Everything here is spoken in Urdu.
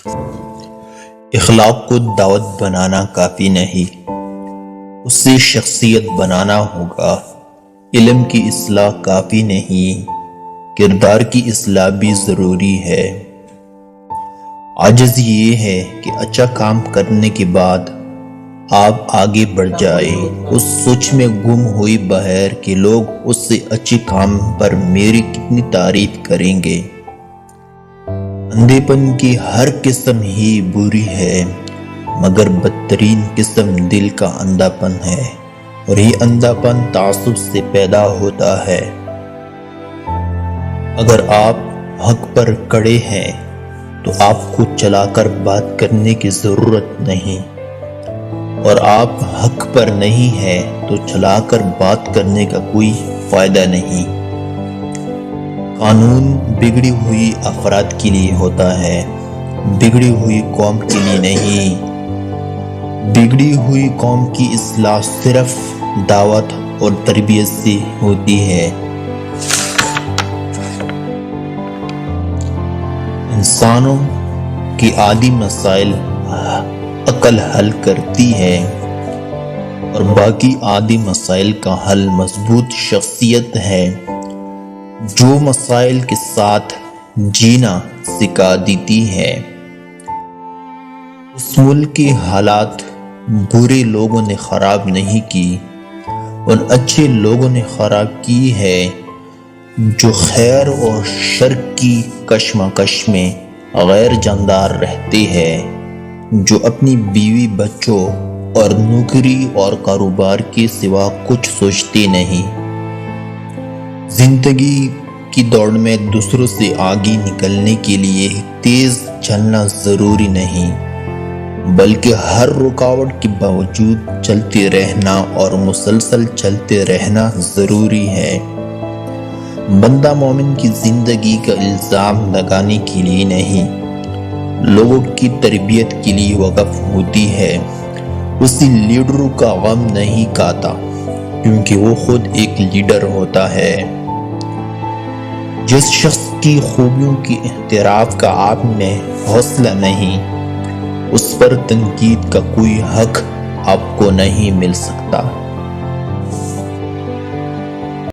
اخلاق کو دعوت بنانا کافی نہیں، اس سے شخصیت بنانا ہوگا۔ علم کی اصلاح کافی نہیں، کردار کی اصلاح بھی ضروری ہے۔ عاجز یہ ہے کہ اچھا کام کرنے کے بعد آپ آگے بڑھ جائیں، اس سوچ میں گم ہوئی بہر کہ لوگ اس سے اچھے کام پر میری کتنی تعریف کریں گے۔ اندھے پن کی ہر قسم ہی بری ہے، مگر بدترین قسم دل کا اندھا پن ہے، اور یہ اندھا پن تعصب سے پیدا ہوتا ہے۔ اگر آپ حق پر کڑے ہیں تو آپ کو چلا کر بات کرنے کی ضرورت نہیں، اور آپ حق پر نہیں ہیں تو چلا کر بات کرنے کا کوئی فائدہ نہیں۔ قانون بگڑی ہوئی افراد کے لیے ہوتا ہے، بگڑی ہوئی قوم کے لیے نہیں۔ بگڑی ہوئی قوم کی اصلاح صرف دعوت اور تربیت سے ہوتی ہے۔ انسانوں کی عادی مسائل عقل حل کرتی ہے، اور باقی عادی مسائل کا حل مضبوط شخصیت ہے، جو مسائل کے ساتھ جینا سکھا دیتی ہے۔ اس ملک کی حالات برے لوگوں نے خراب نہیں کی، ان اچھے لوگوں نے خراب کی ہے جو خیر اور شر کی کشمکش میں غیر جاندار رہتے ہیں، جو اپنی بیوی بچوں اور نوکری اور کاروبار کے سوا کچھ سوچتے نہیں۔ زندگی کی دوڑ میں دوسروں سے آگے نکلنے کے لیے تیز چلنا ضروری نہیں، بلکہ ہر رکاوٹ کے باوجود چلتے رہنا اور مسلسل چلتے رہنا ضروری ہے۔ بندہ مومن کی زندگی کا الزام لگانے کے لیے نہیں، لوگوں کی تربیت کے لیے وقف ہوتی ہے۔ اسی لیڈروں کا غم نہیں کھاتا، کیونکہ وہ خود ایک لیڈر ہوتا ہے۔ جس شخص کی خوبیوں کی اعتراف کا آپ میں حوصلہ نہیں، اس پر تنقید کا کوئی حق آپ کو نہیں مل سکتا۔